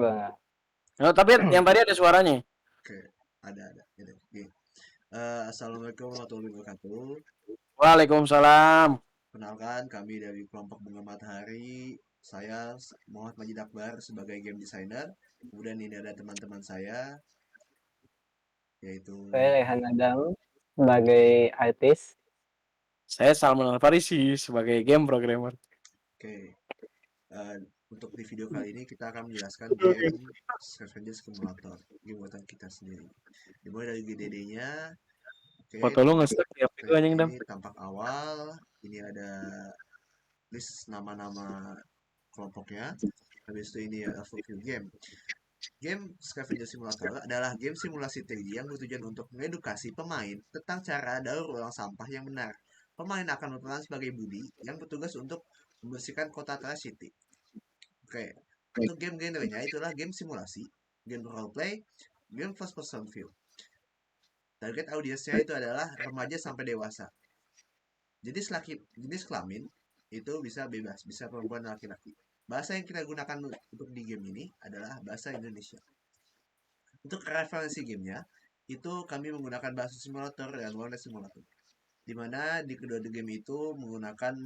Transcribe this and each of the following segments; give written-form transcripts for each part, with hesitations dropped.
Bang. Oh, tapi yang tadi ada suaranya. Oke, ada. Gitu. Oke. Assalamualaikum warahmatullahi wabarakatuh. Waalaikumsalam. Kenalkan, kami dari kelompok Bunga Matahari. Saya Muhammad Majid Akbar sebagai game designer. Kemudian ini ada teman-teman saya, yaitu Saya Rehan Adam sebagai artis. Saya Salman Al-Farisi sebagai game programmer. oke. eh, untuk di video kali ini kita akan menjelaskan game Scavenger Simulator, game buatan kita sendiri. Dimulai dari GDD-nya. Oke, Foto lu tampak nge-stack tiap itu anjing dam. ini tampak awal. Ini ada list nama-nama kelompoknya. Habis itu ini ya overview game. Game Scavenger Simulator adalah game simulasi 3D yang bertujuan untuk mengedukasi pemain tentang cara daur ulang sampah yang benar. Pemain akan berperan sebagai Budi yang bertugas untuk membersihkan kota Trash City. Oke, untuk game genrenya itulah game simulasi, game roleplay, game first person view. Target audiensnya itu adalah remaja sampai dewasa. Jenis kelamin itu bisa bebas, bisa perempuan dan laki-laki. Bahasa yang kita gunakan untuk di game ini adalah bahasa Indonesia. Untuk referensi gamenya, itu kami menggunakan bahasa simulator dan warna simulator. Di mana di kedua game itu menggunakan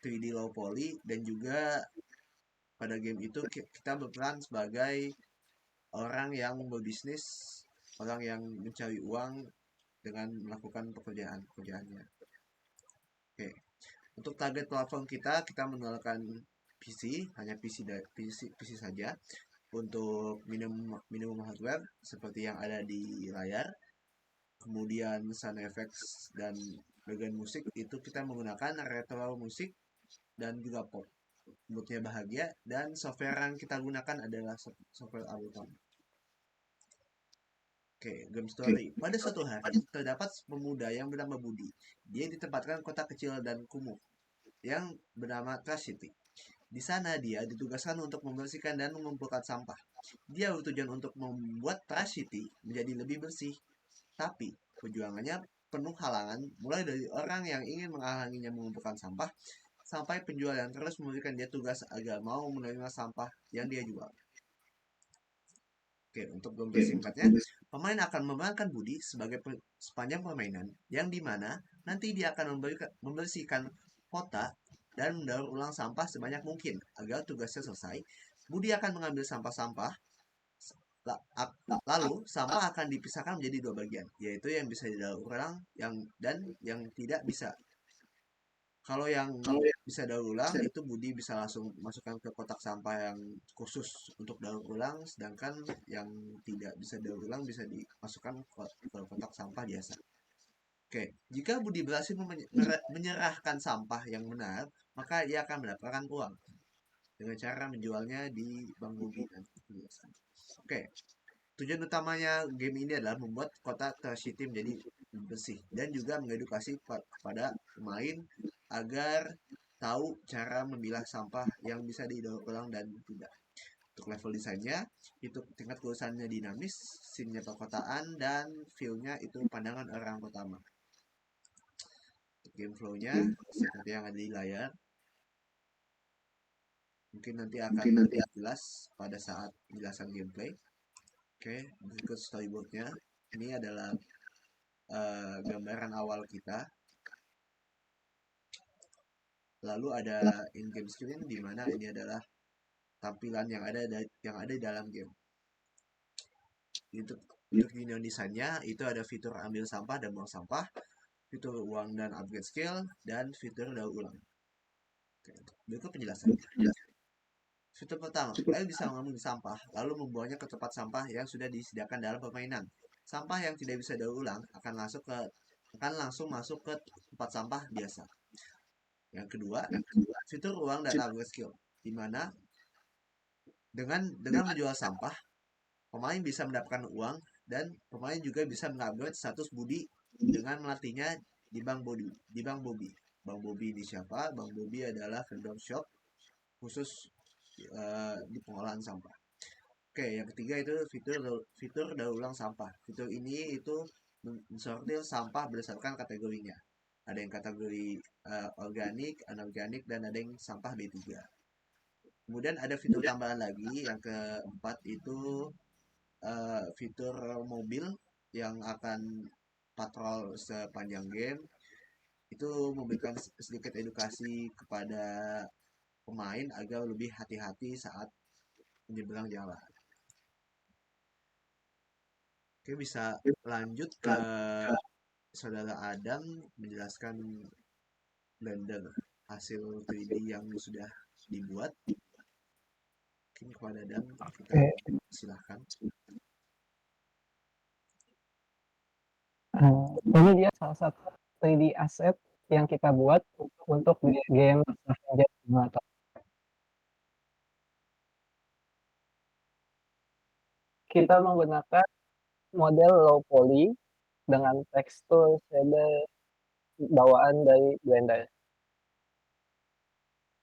3D low poly dan juga pada game itu kita berperan sebagai orang yang berbisnis, orang yang mencari uang dengan melakukan pekerjaannya. Oke. Untuk target platform kita menggunakan PC, hanya PC saja. Untuk minimum hardware seperti yang ada di layar. Kemudian sound effects dan bagian musik itu kita menggunakan retro musik dan juga pop. Moodnya bahagia dan software yang kita gunakan adalah software Ableton. Oke, game story. Pada suatu hari, terdapat pemuda yang bernama Budi. Dia ditempatkan kota kecil dan kumuh yang bernama Trash City. Di sana dia ditugaskan untuk membersihkan dan mengumpulkan sampah. Dia bertujuan untuk membuat Trash City menjadi lebih bersih. Tapi perjuangannya penuh halangan, mulai dari orang yang ingin menghalanginya mengumpulkan sampah, sampai penjual yang terus memberikan dia tugas agar mau menerima sampah yang dia jual. Oke, untuk gameplay singkatnya, pemain akan memerankan Budi sebagai sepanjang permainan, yang dimana nanti dia akan membersihkan kota dan mendaur ulang sampah sebanyak mungkin agar tugasnya selesai. Budi akan mengambil sampah-sampah, lalu sampah akan dipisahkan menjadi dua bagian, yaitu yang bisa didaur ulang dan yang tidak bisa. Kalau yang bisa daur ulang itu Budi bisa langsung masukkan ke kotak sampah yang khusus untuk daur ulang, sedangkan yang tidak bisa daur ulang bisa dimasukkan ke kotak sampah biasa. Oke, jika Budi berhasil menyerahkan sampah yang benar, maka ia akan mendapatkan uang dengan cara menjualnya di Bank Bobi nanti biasanya. Oke, tujuan utamanya game ini adalah membuat kota Trash City menjadi bersih dan juga mengedukasi kepada pemain agar tahu cara memilah sampah yang bisa didaur ulang dan tidak. Untuk level desainnya, itu tingkat kerusakannya dinamis, scene-nya perkotaan, dan view-nya itu pandangan orang pertama. Untuk game flow-nya, seperti yang ada di layar, mungkin nanti akan jelas pada saat penjelasan gameplay. Oke, berikut storyboardnya. Ini adalah gambaran awal kita. Lalu ada in-game screen di mana ini adalah tampilan yang ada di dalam game. Untuk union desainnya itu ada fitur ambil sampah dan buang sampah, fitur uang dan upgrade skill, dan fitur daur ulang. Oke, berikut penjelasannya. Fitur pertama, player bisa mengambil sampah lalu membuangnya ke tempat sampah yang sudah disediakan dalam permainan. Sampah yang tidak bisa daur ulang akan langsung masuk ke tempat sampah biasa. Yang kedua, fitur uang dan upgrade skill, di mana dengan menjual sampah, pemain bisa mendapatkan uang dan pemain juga bisa mengupgrade status Budi dengan melatihnya di Bank Bobi. Bank Bobi ini siapa? Bank Bobi adalah vendor shop khusus di pengolahan sampah. Oke, yang ketiga itu fitur daur ulang sampah. Fitur ini itu mensortir sampah berdasarkan kategorinya. Ada yang kategori organik, anorganik, dan ada yang sampah B3. Kemudian ada fitur tambahan lagi yang keempat itu fitur mobil yang akan patrol sepanjang game. Itu memberikan sedikit edukasi kepada pemain agar lebih hati-hati saat menyeberang jalan. Oke, bisa lanjut ke saudara Adam menjelaskan Blender hasil 3D yang sudah dibuat. Mungkin kepada Adam kita Oke. silahkan. Ini dia salah satu 3D asset yang kita buat untuk game Avenger Simulator. Kita menggunakan model low poly dengan tekstur shader bawaan dari Blender.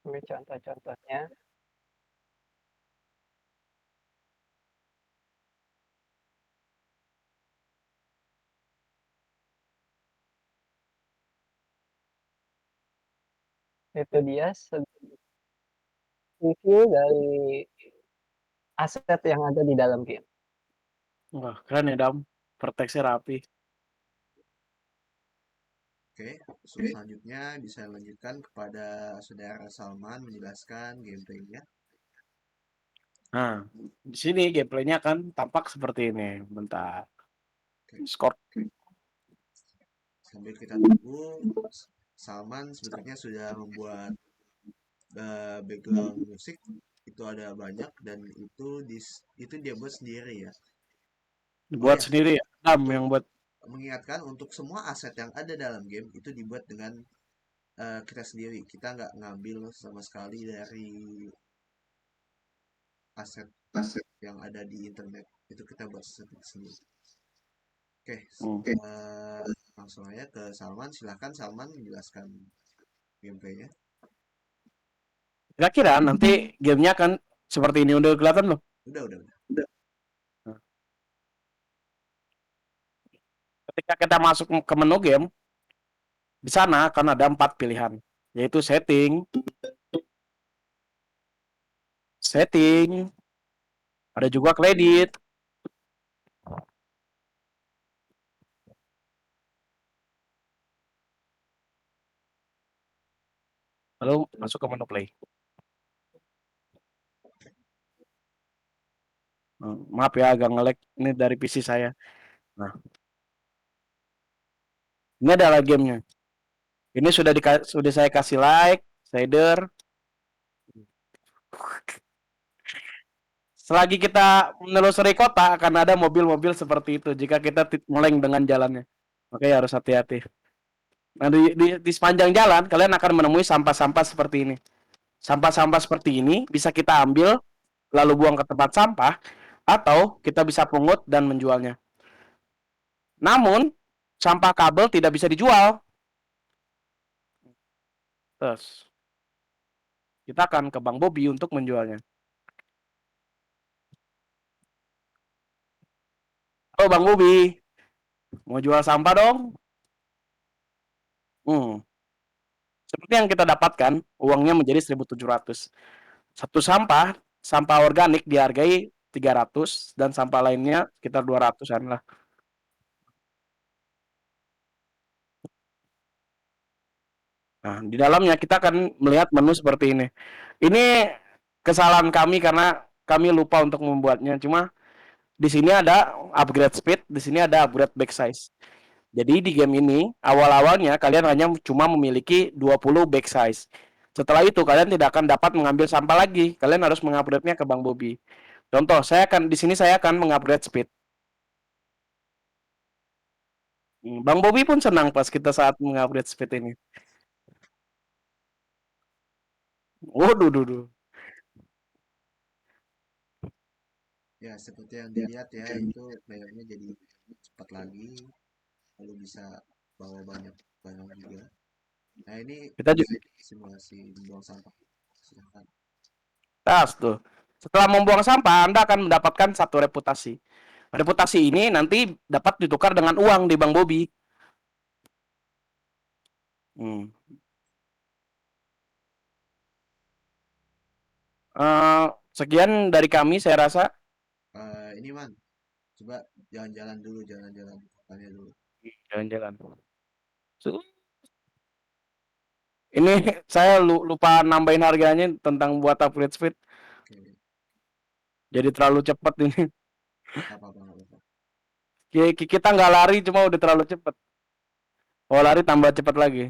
Ini contoh-contohnya. Itu dia review dari aset yang ada di dalam game. Wah, keren ya, Dam. Vertexnya rapi. Oke, selanjutnya bisa lanjutkan kepada saudara Salman menjelaskan gameplaynya. Nah, di sini gameplaynya kan tampak seperti ini. Bentar. Oke, Skor. sambil kita tunggu, Salman sebenarnya sudah membuat background musik itu ada banyak dan itu dia buat sendiri ya. Oh Buat ya, sendiri ya, Dam untuk yang buat. mengingatkan untuk semua aset yang ada dalam game itu dibuat dengan kita sendiri. Kita nggak ngambil sama sekali dari aset yang ada di internet. Itu kita buat sendiri. Oke, langsung aja ke Salman. Silahkan Salman menjelaskan gameplaynya. Kira-kira nanti gamenya kan seperti ini, udah kelihatan loh. Udah. Nah, ketika kita masuk ke menu game, di sana akan ada 4 pilihan, yaitu setting, ada juga kredit, lalu masuk ke menu play. Maaf ya, agak nge-lag ini dari PC saya. Nah, ini adalah gamenya. Ini sudah saya kasih like, shader. Selagi kita menelusuri kota akan ada mobil-mobil seperti itu jika kita meleng dengan jalannya. Oke, harus hati-hati. Nah, di sepanjang jalan kalian akan menemui sampah-sampah seperti ini. Sampah-sampah seperti ini bisa kita ambil lalu buang ke tempat sampah atau kita bisa pungut dan menjualnya. Namun, sampah kabel tidak bisa dijual. Terus, kita akan ke Bang Bobby untuk menjualnya. Halo Bang Bobby, mau jual sampah dong? Seperti yang kita dapatkan, uangnya menjadi 1.700. Satu sampah organik dihargai 300 dan sampah lainnya sekitar 200-an lah. Nah, di dalamnya kita akan melihat menu seperti ini. Ini kesalahan kami karena kami lupa untuk membuatnya. Cuma di sini ada upgrade speed, di sini ada upgrade back size. Jadi di game ini awal-awalnya kalian hanya cuma memiliki 20 back size. Setelah itu kalian tidak akan dapat mengambil sampah lagi. Kalian harus mengupgrade-nya ke Bang Bobby. Contoh, saya akan mengupgrade speed. Bang Bobby pun senang pas kita saat mengupgrade speed ini. Waduh, duh. Ya, seperti yang dilihat ya, itu layarnya jadi cepat lagi, lalu bisa bawa banyak barang juga. Nah, ini Kita juga simulasi membuang sampah. Silahkan. tas tuh. Setelah membuang sampah, Anda akan mendapatkan satu reputasi. Reputasi ini nanti dapat ditukar dengan uang di Bang Bobby. Sekian dari kami, saya rasa. Ini man, coba jalan-jalan dulu, jalan-jalan kotanya dulu. Jalan-jalan. Ini saya lupa nambahin harganya tentang buat upgrade speed. Oke, Jadi terlalu cepat ini. apa apa nggak apa-apa. Kita nggak lari, cuma udah terlalu cepat. Kalau lari tambah cepat lagi.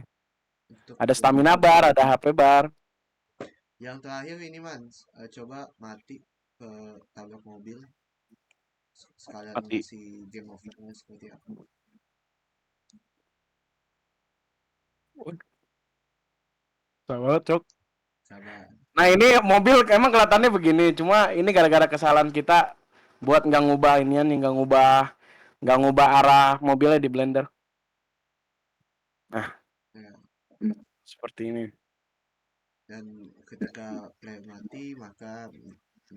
Untuk Ada stamina bar, ada HP bar. yang terakhir ini man, coba mati ke tabrak mobil, sekalian Mati. ngasih game overnya seperti apa. Sama cok. Sabar. Nah ini mobil emang kelihatannya begini, cuma ini gara-gara kesalahan kita buat nggak ngubah inian, nggak ngubah arah mobilnya di blender. Nah, Ya, seperti ini. dan ketika player mati maka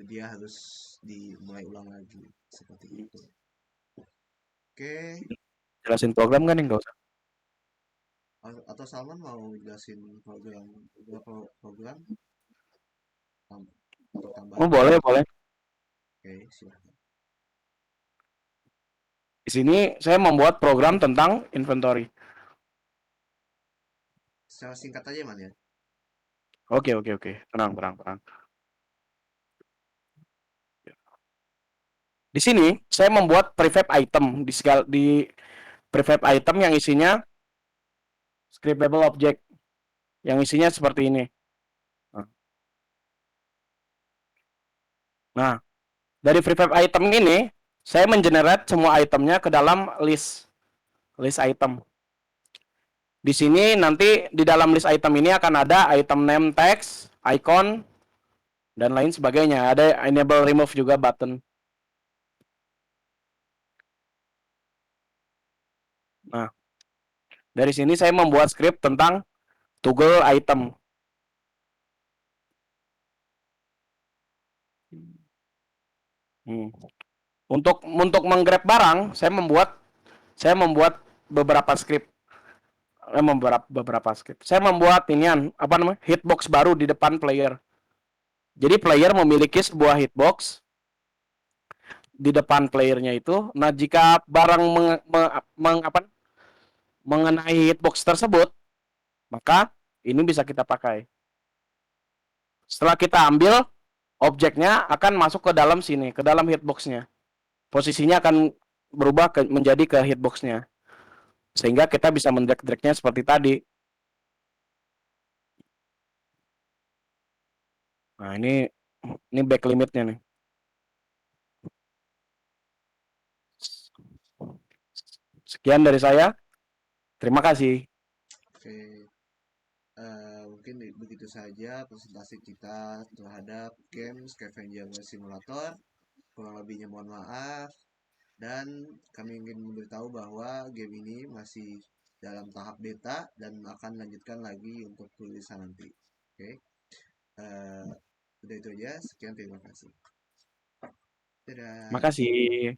dia harus dimulai ulang lagi seperti itu. Oke, Jelasin program kan nih, nggak usah. atau Salman mau jelasin program beberapa program untuk Oh tambahan? boleh, boleh. Oke, silahkan. Di sini saya membuat program tentang inventory. Secara singkat aja man ya. Oke, oke, oke. Tenang, tenang, tenang. Di sini saya membuat prefab item di prefab item yang isinya scriptable object yang isinya seperti ini. Nah, dari prefab item ini saya mengenerate semua itemnya ke dalam list item. Di sini nanti di dalam list item ini akan ada item name text, icon, dan lain sebagainya. Ada enable remove juga button. Nah, dari sini saya membuat script tentang toggle item. Untuk menggrab barang, saya membuat beberapa script. Saya membuat inian apa namanya? Hitbox baru di depan player. Jadi player memiliki sebuah hitbox di depan playernya itu. Nah, jika barang mengenai hitbox tersebut, maka ini bisa kita pakai. Setelah kita ambil, objeknya akan masuk ke dalam sini, ke dalam hitboxnya. Posisinya akan berubah menjadi ke hitboxnya. Sehingga kita bisa mendrag-dragnya seperti tadi. Nah, ini back limitnya nih. Sekian dari saya. Terima kasih. Oke, mungkin begitu saja presentasi kita terhadap game Scavenger Simulator. Kurang lebihnya mohon maaf. Dan kami ingin memberitahu bahwa game ini masih dalam tahap beta dan akan lanjutkan lagi untuk tulisan nanti. Oke, udah itu aja. Sekian, terima kasih. Dadah. Makasih.